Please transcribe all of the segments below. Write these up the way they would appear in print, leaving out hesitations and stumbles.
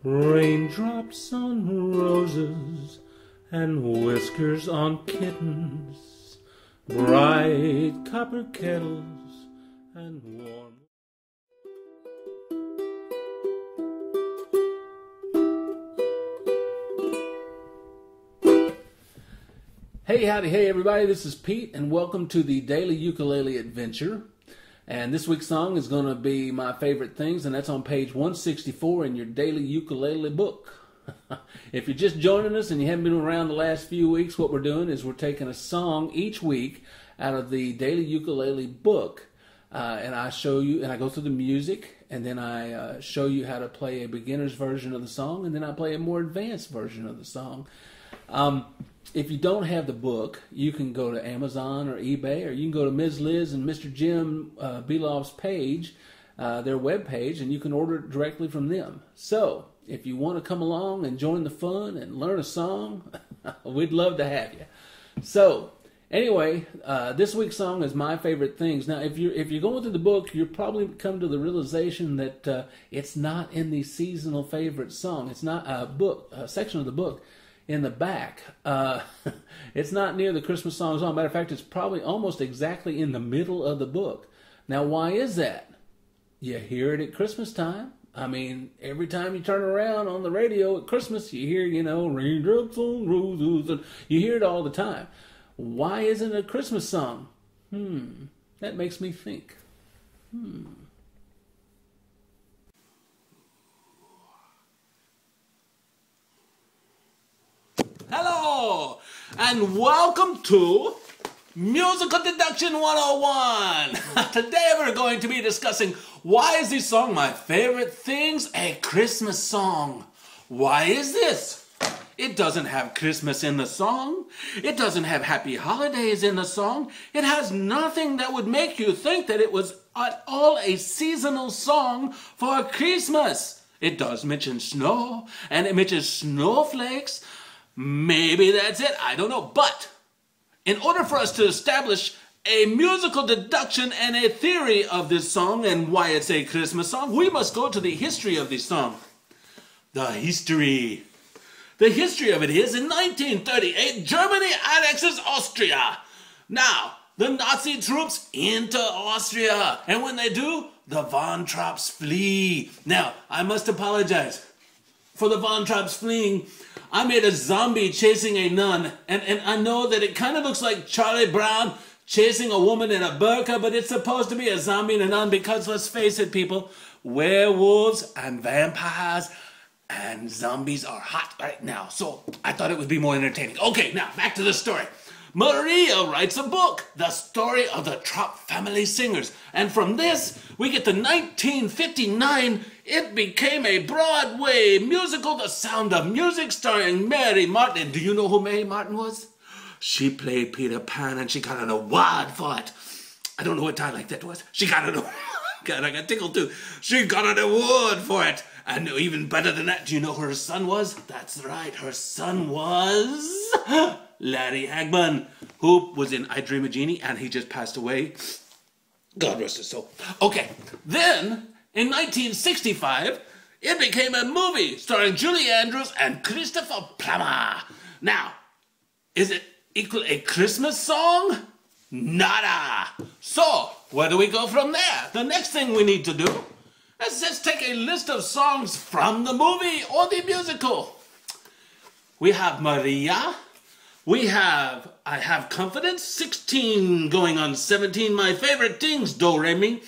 Raindrops on roses and whiskers on kittens, bright copper kettles and warm. Hey, howdy, hey everybody, this is Pete and welcome to the Daily Ukulele Adventure. And this week's song is going to be my favorite things, and that's on page 164 in your Daily Ukulele book. If you're just joining us and you haven't been around the last few weeks, what we're doing is we're taking a song each week out of the Daily Ukulele book, and I show you, and I go through the music, and then I show you how to play a beginner's version of the song, and then I play a more advanced version of the song. If you don't have the book, you can go to Amazon or eBay, or you can go to Ms. Liz and Mr. Jim Beloff's page, their web page, and you can order it directly from them. So, if you want to come along and join the fun and learn a song, we'd love to have you. So, anyway, this week's song is My Favorite Things. Now, if you're going through the book, you'll probably come to the realization that it's not in the seasonal favorite song. It's not a section of the book. In the back, it's not near the Christmas songs on. Matter of fact, it's probably almost exactly in the middle of the book. Now, why is that? You hear it at Christmas time. I mean, every time you turn around on the radio at Christmas, you hear, raindrops on roses, and you hear it all the time. Why isn't it a Christmas song? That makes me think. Hello, and welcome to Musical Deduction 101. Today we're going to be discussing why is this song My Favorite Things a Christmas song. Why is this? It doesn't have Christmas in the song. It doesn't have Happy Holidays in the song. It has nothing that would make you think that it was at all a seasonal song for Christmas. It does mention snow, and it mentions snowflakes. Maybe that's it, I don't know. But in order for us to establish a musical deduction and a theory of this song and why it's a Christmas song, we must go to the history of this song. The history of it is, in 1938, Germany annexes Austria. Now, the Nazi troops enter Austria, and when they do, the Von Trapps flee. Now, I must apologize for the Von Trapps fleeing. I made a zombie chasing a nun, and I know that it kind of looks like Charlie Brown chasing a woman in a burqa, but it's supposed to be a zombie and a nun because, let's face it, people, werewolves and vampires and zombies are hot right now, so I thought it would be more entertaining. Okay, now, back to the story. Maria writes a book, The Story of the Trapp Family Singers, and from this, we get to 1959, it became a Broadway musical, The Sound of Music, starring Mary Martin. And do you know who Mary Martin was? She played Peter Pan, and she got an award for it. I don't know what dialect that was. She got an award. God, I got tickled too. She got an award for it. And even better than that, do you know who her son was? That's right, her son was Larry Hagman, who was in I Dream of Jeannie, and he just passed away. God rest his soul. Okay, then, in 1965, it became a movie starring Julie Andrews and Christopher Plummer. Now, is it equal a Christmas song? Nada. So, where do we go from there? The next thing we need to do is just take a list of songs from the movie or the musical. We have Maria. We have I Have Confidence, 16 going on 17, My Favorite Things, Do Re Mi,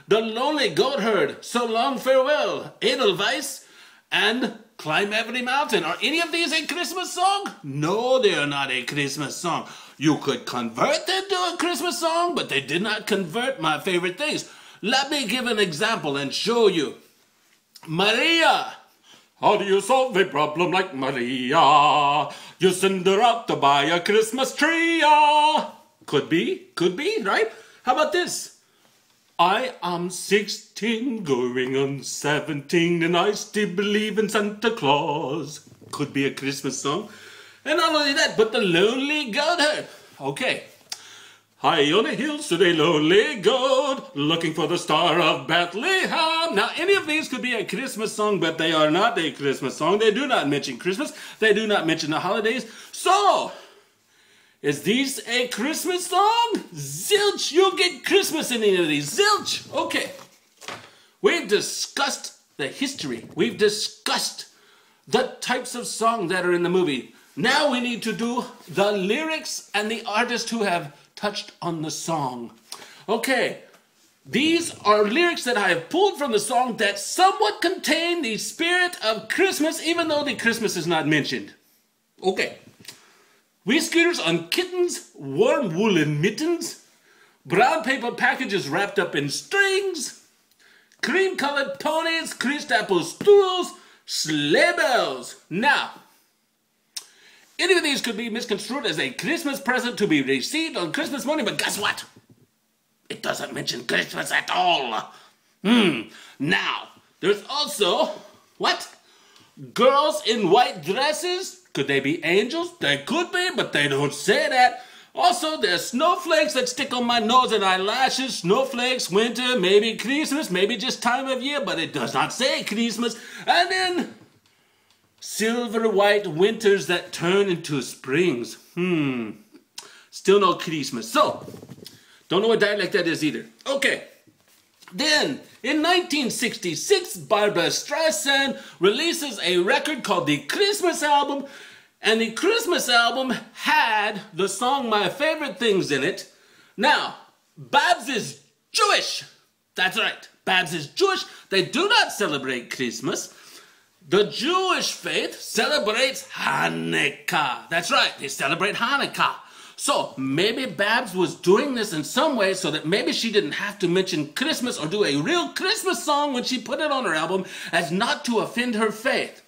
The Lonely Goatherd, So Long Farewell, Edelweiss, and Climb Every Mountain. Are any of these a Christmas song? No, they are not a Christmas song. You could convert them to a Christmas song, but they did not convert My Favorite Things. Let me give an example and show you. Maria. How do you solve a problem like Maria? You send her out to buy a Christmas tree. Could be, right? How about this? I am 16, going on 17, and I still believe in Santa Claus. Could be a Christmas song. And not only that, but The Lonely Goatherd. Okay. High on a hill stood a lonely goat, looking for the star of Bethlehem. Now, any of these could be a Christmas song, but they are not a Christmas song. They do not mention Christmas. They do not mention the holidays. So, is these a Christmas song? Zilch, you'll get Christmas in any of these. Zilch. Okay. We've discussed the history. We've discussed the types of songs that are in the movie. Now we need to do the lyrics and the artist who have touched on the song. Okay. These are lyrics that I have pulled from the song that somewhat contain the spirit of Christmas, even though the Christmas is not mentioned. Okay. Whiskers on kittens, warm woolen mittens, brown paper packages wrapped up in strings, cream-colored ponies, creased apple stools, sleigh bells. Now, any of these could be misconstrued as a Christmas present to be received on Christmas morning, but guess what? It doesn't mention Christmas at all. Now, there's also, what? Girls in white dresses. Could they be angels? They could be, but they don't say that. Also, there's snowflakes that stick on my nose and eyelashes. Snowflakes, winter, maybe Christmas, maybe just time of year, but it does not say Christmas. And then, silver white winters that turn into springs. Still no Christmas. So, don't know what dialect that is either. Okay. Then, in 1966, Barbra Streisand releases a record called the Christmas Album. And the Christmas album had the song My Favorite Things in it. Now, Babs is Jewish. That's right. Babs is Jewish. They do not celebrate Christmas. The Jewish faith celebrates Hanukkah. That's right. They celebrate Hanukkah. So maybe Babs was doing this in some way so that maybe she didn't have to mention Christmas or do a real Christmas song when she put it on her album as not to offend her faith.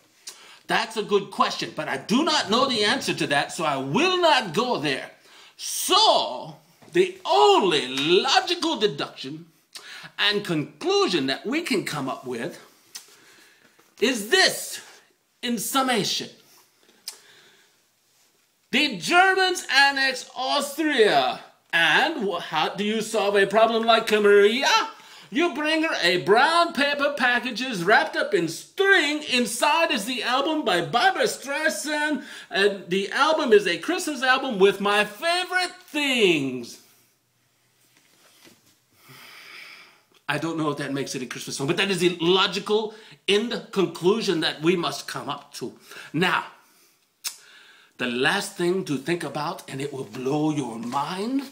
That's a good question, but I do not know the answer to that, so I will not go there. So, the only logical deduction and conclusion that we can come up with is this, in summation. The Germans annex Austria. And how do you solve a problem like Maria? You bring her a brown paper packages wrapped up in string. Inside is the album by Barbra Streisand. And the album is a Christmas album with my favorite things. I don't know if that makes it a Christmas song, but that is the logical end conclusion that we must come up to. Now, the last thing to think about, and it will blow your mind.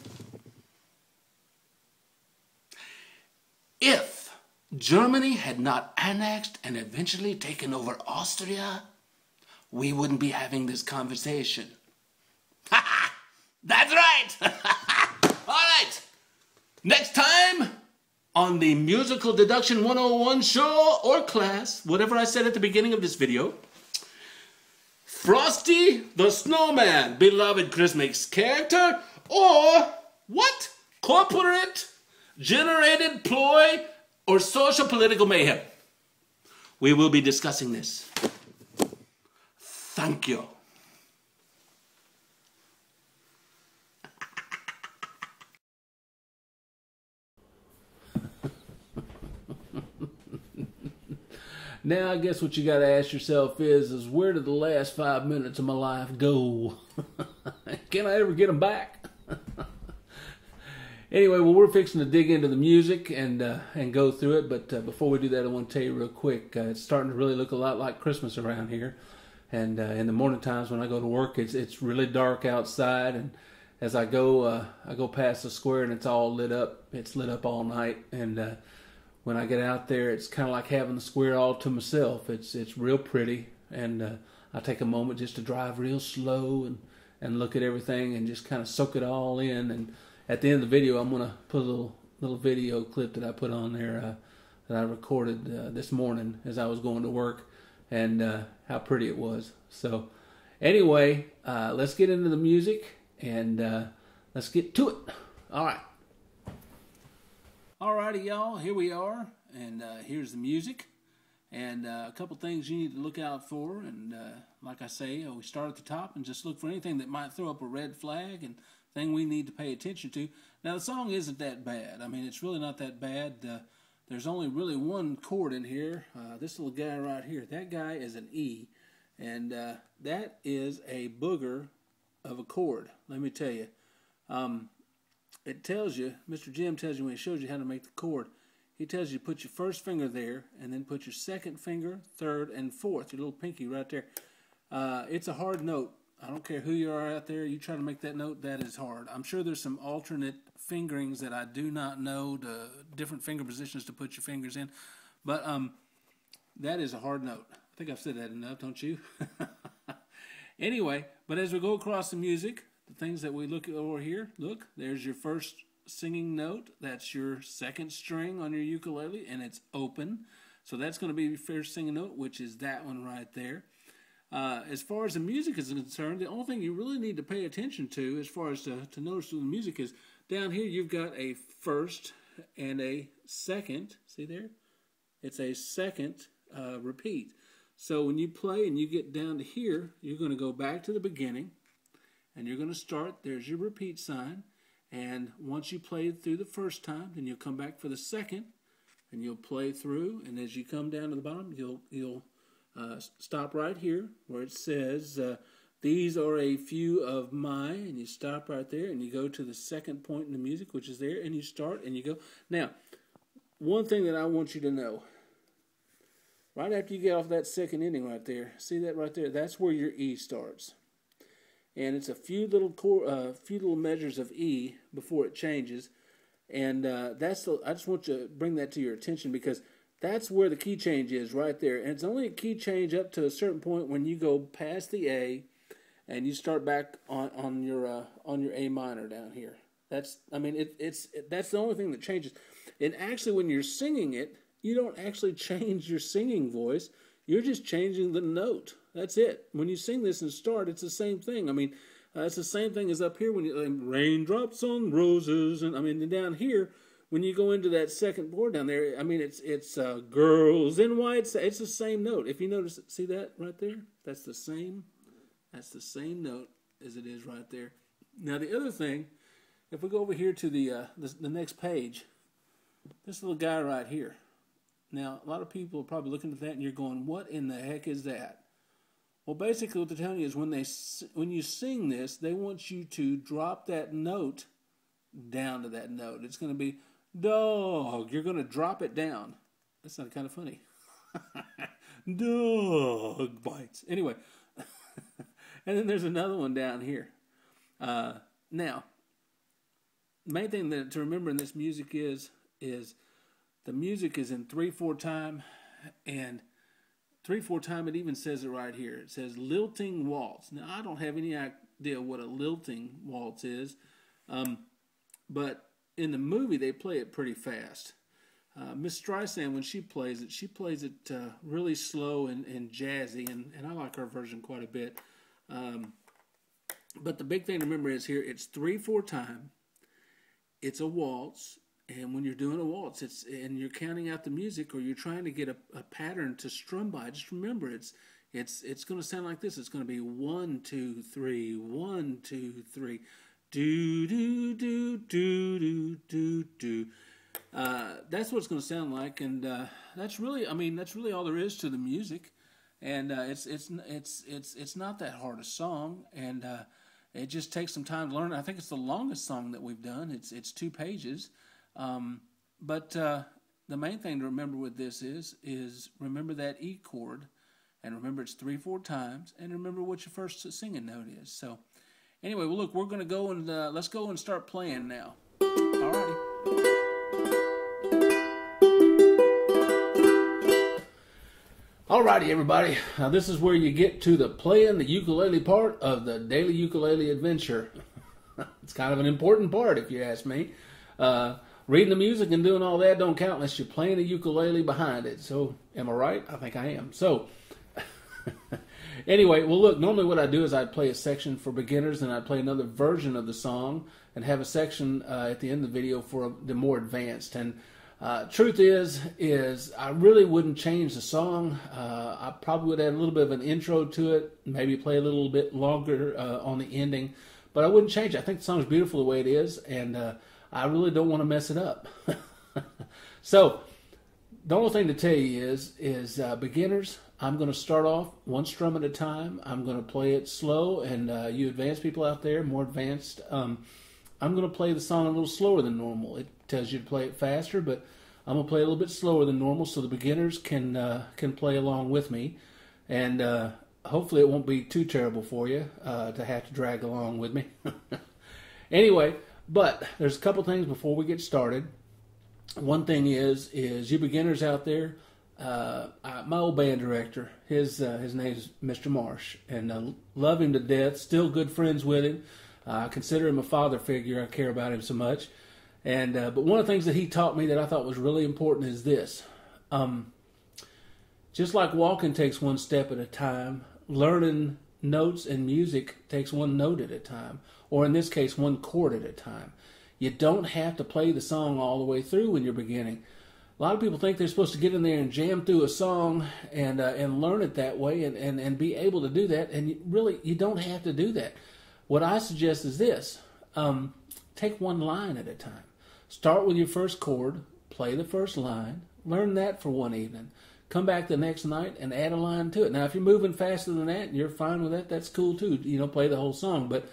If Germany had not annexed and eventually taken over Austria, we wouldn't be having this conversation. Ha ha! That's right! All right! Next time on the Musical Deduction 101 show or class, whatever I said at the beginning of this video, Frosty the Snowman, beloved Christmas character, or what? Corporate, generated ploy, or social political mayhem? We will be discussing this. Thank you. Now I guess what you got to ask yourself is where did the last 5 minutes of my life go? Can I ever get them back? Anyway, well, we're fixing to dig into the music and go through it. But before we do that, I want to tell you real quick, it's starting to really look a lot like Christmas around here. And in the morning times when I go to work, it's really dark outside. And as I go past the square and it's all lit up. It's lit up all night. And when I get out there, it's kind of like having the square all to myself. It's real pretty, and I take a moment just to drive real slow and look at everything and just kind of soak it all in. And at the end of the video, I'm gonna put a little video clip that I put on there that I recorded this morning as I was going to work, and how pretty it was. So anyway, let's get into the music and let's get to it. All right. Alrighty, y'all, here we are, and here's the music, and a couple things you need to look out for, and like I say, we start at the top and just look for anything that might throw up a red flag and thing we need to pay attention to. Now, the song isn't that bad. I mean, it's really not that bad. The there's only really one chord in here. This little guy right here, that guy is an E, and that is a booger of a chord. Let me tell you. It tells you, Mr. Jim tells you when he shows you how to make the chord, he tells you to put your first finger there, and then put your second finger, third, and fourth, your little pinky right there. It's a hard note. I don't care who you are out there, you try to make that note, that is hard. I'm sure there's some alternate fingerings that I do not know, the different finger positions to put your fingers in, but that is a hard note. I think I've said that enough, don't you? Anyway, but as we go across the music, the things that we look at over here, look, there's your first singing note. That's your second string on your ukulele, and it's open. So that's going to be your first singing note, which is that one right there. As far as the music is concerned, the only thing you really need to pay attention to as far as to notice the music is down here you've got a first and a second. See there? It's a second repeat. So when you play and you get down to here, you're going to go back to the beginning and you're going to start. There's your repeat sign. And once you play through the first time, then you'll come back for the second and you'll play through. And as you come down to the bottom, you'll stop right here where it says, these are a few of my, and you stop right there and you go to the second point in the music, which is there, and you start and you go. Now, one thing that I want you to know, right after you get off that second ending right there, see that right there? That's where your E starts. And it's a few little measures of E before it changes. And I just want you to bring that to your attention because that's where the key change is right there. And it's only a key change up to a certain point when you go past the A and you start back on your A minor down here. That's the only thing that changes. And actually when you're singing it, you don't actually change your singing voice. You're just changing the note. That's it. When you sing this and start, it's the same thing. I mean, it's the same thing as up here when you raindrops on roses, and down here when you go into that second chord down there. I mean, it's girls in white. It's the same note. If you notice, see that right there? That's the same. That's the same note as it is right there. Now the other thing, if we go over here to the next page, this little guy right here. Now, a lot of people are probably looking at that and you're going, what in the heck is that? Well, basically what they're telling you is when you sing this, they want you to drop that note down to that note. It's going to be dog. You're going to drop it down. That's not kind of funny. Dog bites. Anyway, and then there's another one down here. Now, the main thing to remember in this music is the music is in 3/4 time, and 3/4 time, it even says it right here. It says lilting waltz. Now, I don't have any idea what a lilting waltz is, but in the movie, they play it pretty fast. Miss Streisand, when she plays it really slow and jazzy, and I like her version quite a bit. But the big thing to remember is here, it's 3/4 time. It's a waltz. And when you're doing a waltz, and you're counting out the music, or you're trying to get a pattern to strum by, just remember it's going to sound like this. It's going to be 1, 2, 3, 1, 2, 3, do do do do do do do. That's what it's going to sound like, and that's really all there is to the music. And it's not that hard a song, and it just takes some time to learn. I think it's the longest song that we've done. It's 2 pages. But the main thing to remember with this is remember that E chord, and remember it's 3/4 times, and remember what your first singing note is. So anyway, well look, we're going to go and let's go and start playing now. Alrighty. Alrighty, everybody. Now this is where you get to the playing the ukulele part of the daily ukulele adventure. It's kind of an important part, if you ask me. Reading the music and doing all that don't count unless you're playing a ukulele behind it. So, am I right? I think I am. So, anyway, well, look, normally what I do is I'd play a section for beginners, and I'd play another version of the song, and have a section at the end of the video for the more advanced. And truth is I really wouldn't change the song. I probably would add a little bit of an intro to it, maybe play a little bit longer on the ending, but I wouldn't change it. I think the song's beautiful the way it is, and I really don't want to mess it up. So, The only thing to tell you is beginners, I'm going to start off one strum at a time. I'm going to play it slow, and you advanced people out there, more advanced, I'm going to play the song a little slower than normal. It tells you to play it faster, but I'm going to play a little bit slower than normal so the beginners can play along with me. And hopefully it won't be too terrible for you to have to drag along with me. Anyway, but there's a couple things before we get started. One thing is you beginners out there, my old band director, his name is Mr. Marsh, and love him to death, still good friends with him. I consider him a father figure. I care about him so much. And but one of the things that he taught me that I thought was really important is this. Just like walking takes one step at a time, learning notes and music takes one note at a time, or in this case, one chord at a time. You don't have to play the song all the way through when you're beginning. A lot of people think they're supposed to get in there and jam through a song and learn it that way and be able to do that, and you don't have to do that. What I suggest is this. Take one line at a time. Start with your first chord, play the first line, learn that for one evening. Come back the next night and add a line to it. Now, if you're moving faster than that and you're fine with that, that's cool too. Play the whole song. But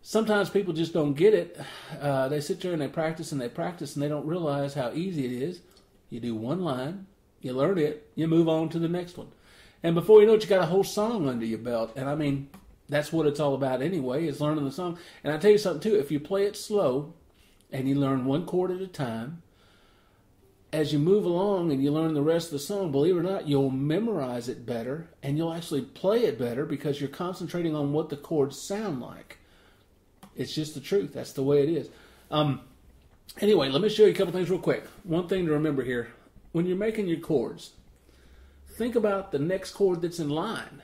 sometimes people just don't get it. They sit there and they practice and they don't realize how easy it is. You do one line, you learn it, you move on to the next one. And before you know it, you got a whole song under your belt. And I mean, that's what it's all about anyway, is learning the song. And I tell you something too, if you play it slow and you learn one chord at a time, as you move along and you learn the rest of the song, believe it or not, you'll memorize it better and you'll actually play it better because you're concentrating on what the chords sound like. It's just the truth. That's the way it is. Anyway, let me show you a couple things real quick. One thing to remember here. When you're making your chords, think about the next chord that's in line.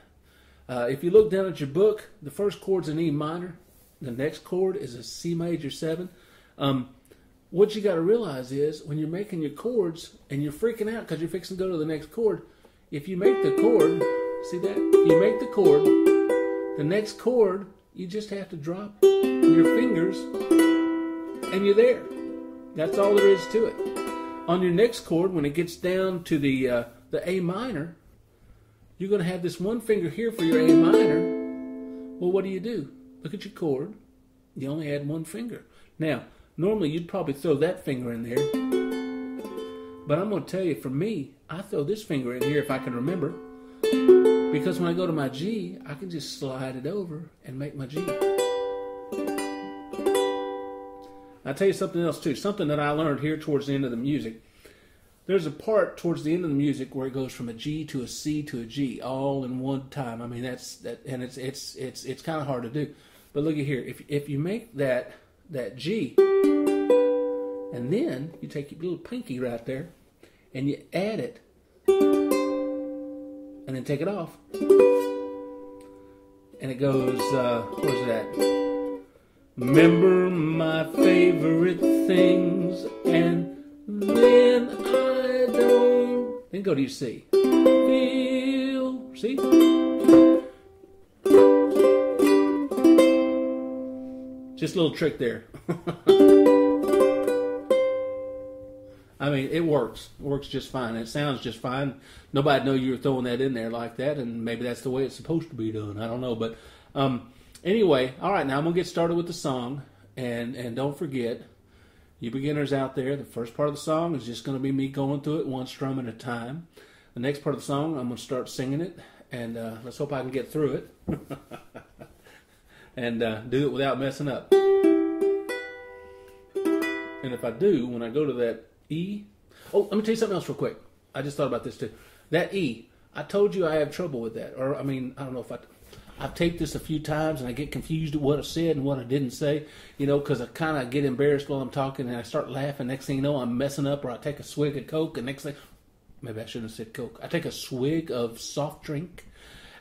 If you look down at your book, the first chord's an E minor. The next chord is a C major 7. What you got to realize is when you're making your chords and you're freaking out because you're fixing to go to the next chord, if you make the chord, see that? You make the chord, the next chord, you just have to drop your fingers and you're there. That's all there is to it. On your next chord, when it gets down to the A minor, you're going to have this one finger here for your A minor. Well, what do? Look at your chord. You only add one finger. Now, normally you'd probably throw that finger in there. But I'm going to tell you, for me, I throw this finger in here if I can remember. Because when I go to my G, I can just slide it over and make my G. I'll tell you something else too, something that I learned here towards the end of the music. There's a part towards the end of the music where it goes from a G to a C to a G all in one time. I mean, and it's kind of hard to do. But look at here, if you make that G, and then you take your little pinky right there and you add it, and then take it off, and it goes, where's that? Remember my favorite things, and then I don't. Then go to your C. Feel, see? Just a little trick there. I mean, it works. It works just fine. It sounds just fine. Nobody know you were throwing that in there like that, and maybe that's the way it's supposed to be done. I don't know, but anyway, all right, now I'm going to get started with the song, and don't forget, you beginners out there, the first part of the song is just going to be me going through it one strum at a time. The next part of the song, I'm going to start singing it, and let's hope I can get through it, and do it without messing up. And if I do, when I go to that E, oh, let me tell you something else real quick. I just thought about this too. That E, I told you I have trouble with that, or I mean, I don't know if I've taped this a few times and I get confused at what I said and what I didn't say, because I kind of get embarrassed while I'm talking and I start laughing. Next thing you know, I'm messing up, or I take a swig of Coke, and next thing, maybe I shouldn't have said Coke. I take a swig of soft drink,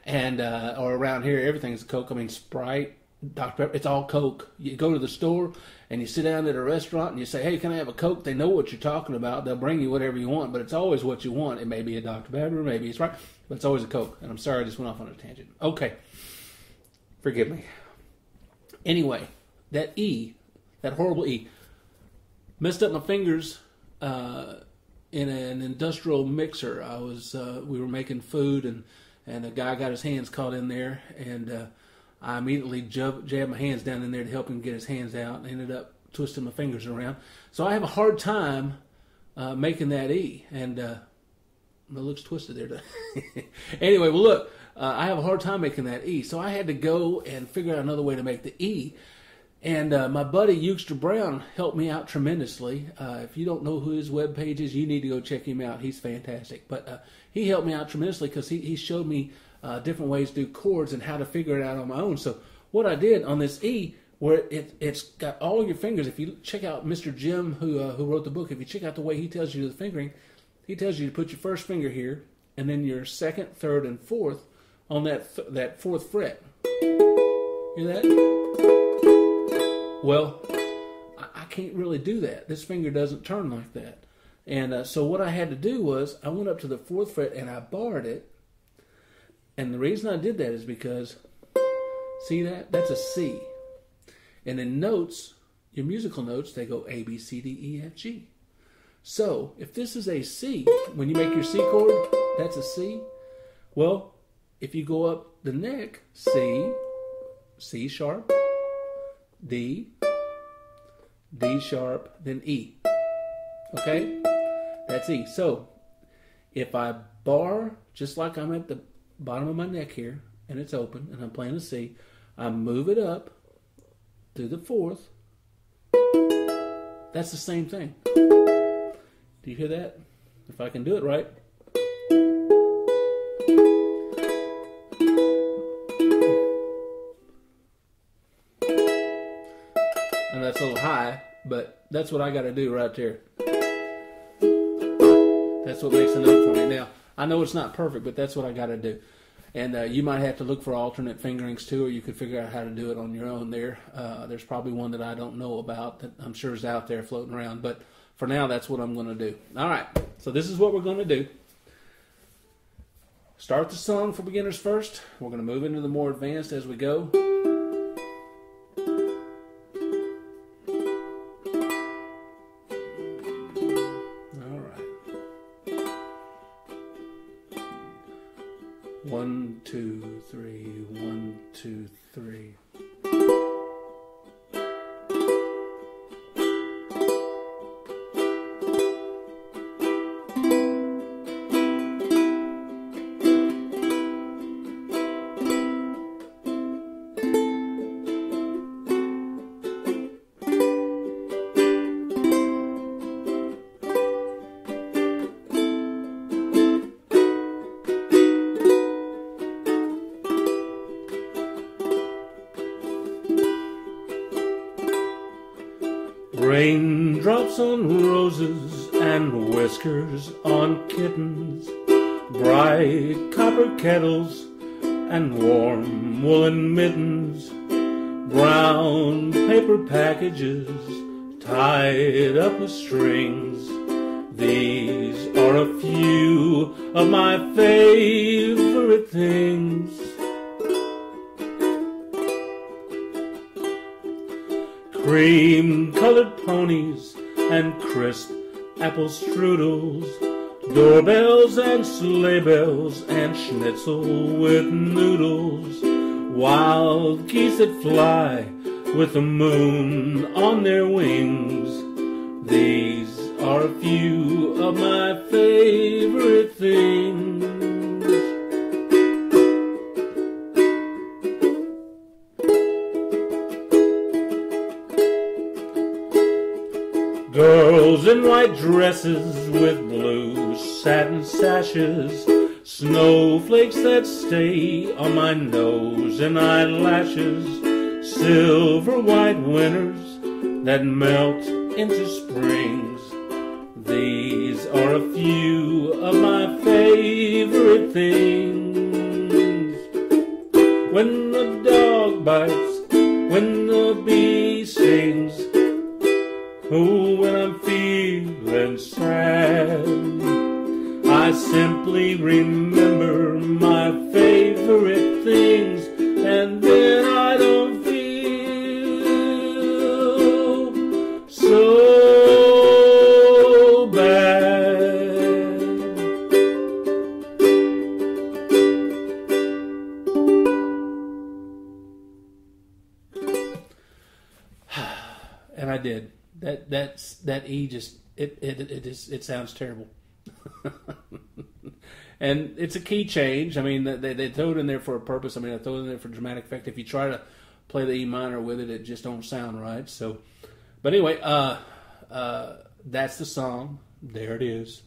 and or around here, everything's Coke. I mean, Sprite, Dr. Pepper, it's all Coke. You go to the store and you sit down at a restaurant and you say, hey, can I have a Coke? They know what you're talking about. They'll bring you whatever you want, but it's always what you want. It may be a Dr. Pepper, maybe it's Sprite, but it's always a Coke. And I'm sorry, I just went off on a tangent. Okay. Forgive me. Anyway, that E, that horrible E, messed up my fingers in an industrial mixer. We were making food, and a guy got his hands caught in there, and I immediately jabbed my hands down in there to help him get his hands out, and ended up twisting my fingers around. So I have a hard time making that E, and it looks twisted there. Anyway, well, look, I have a hard time making that E, so I had to go and figure out another way to make the E. And my buddy Euster Brown helped me out tremendously. If you don't know who his webpage is, you need to go check him out. He's fantastic. But he helped me out tremendously because he showed me different ways to do chords and how to figure it out on my own. So what I did on this E, where it's got all your fingers. If you check out Mr. Jim, who wrote the book, if you check out the way he tells you the fingering, he tells you to put your first finger here, and then your second, third, and fourth on that fourth fret. Hear that? Well, I can't really do that. This finger doesn't turn like that. And so what I had to do was I went up to the fourth fret and I barred it. And the reason I did that is because, see that? That's a C. And in notes, your musical notes, they go A, B, C, D, E, F, G. So if this is a C, when you make your C chord, that's a C. Well, if you go up the neck, C, C sharp, D, D sharp, then E. Okay? That's E. So, if I bar, just like I'm at the bottom of my neck here, and it's open, and I'm playing a C, I move it up to the fourth. That's the same thing. Do you hear that? If I can do it right. And that's a little high, but that's what I got to do right there. That's what makes a note for me. Now, I know it's not perfect, but that's what I got to do. And you might have to look for alternate fingerings too, or you could figure out how to do it on your own there. There's probably one that I don't know about that I'm sure is out there floating around. But for now, that's what I'm going to do. All right, so this is what we're going to do. Start the song for beginners first. We're going to move into the more advanced as we go. All right. 1, 2, 3, 1, 2, 3. Raindrops on roses and whiskers on kittens, bright copper kettles and warm woolen mittens, brown paper packages tied up with strings. These are a few of my favorite things. Cream-colored ponies and crisp apple strudels, doorbells and sleigh bells and schnitzel with noodles, wild geese that fly with the moon on their wings. These are a few of my favorite things. Girls in white dresses with blue satin sashes, snowflakes that stay on my nose and eyelashes, silver white winters that melt into springs. These are a few of my favorite things. When the dog bites, when the bee sings, oh, when I'm feeling sad, I simply remember my favorite things, and then I don't feel so bad. did. That E just it sounds terrible. And it's a key change. I mean, they throw it in there for a purpose. I mean, they throw it in there for dramatic effect. If you try to play the E minor with it, it just don't sound right. So, but anyway, that's the song. There it is.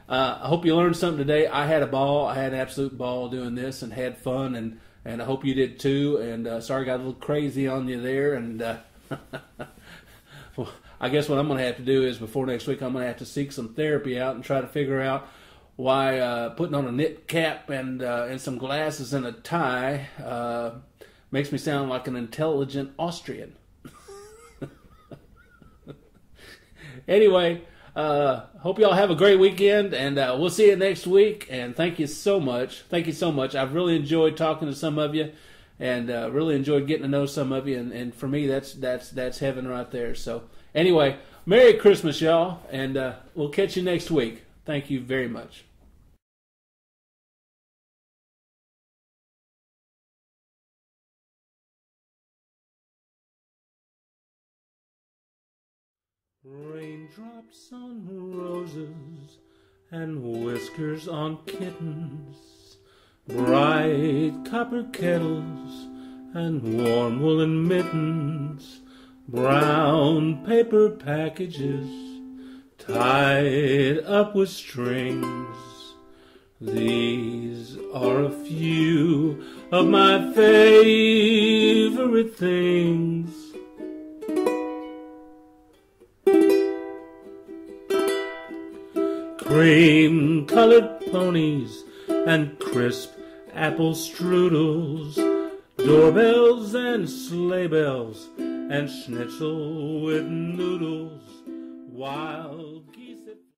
I hope you learned something today. I had a ball. I had an absolute ball doing this and had fun, and I hope you did too. And sorry I got a little crazy on you there. And well, I guess what I'm going to have to do is before next week, I'm going to have to seek some therapy out and try to figure out why putting on a knit cap and some glasses and a tie makes me sound like an intelligent Austrian. Anyway, hope y'all have a great weekend, and we'll see you next week. And thank you so much. Thank you so much. I've really enjoyed talking to some of you, and really enjoyed getting to know some of you. And for me, that's heaven right there. So anyway, Merry Christmas, y'all, and we'll catch you next week. Thank you very much. Raindrops on roses and whiskers on kittens, bright copper kettles and warm woolen mittens, brown paper packages tied up with strings. These are a few of my favorite things. Cream-colored ponies and crisp apple strudels, doorbells and sleigh bells and schnitzel with noodles, wild geese.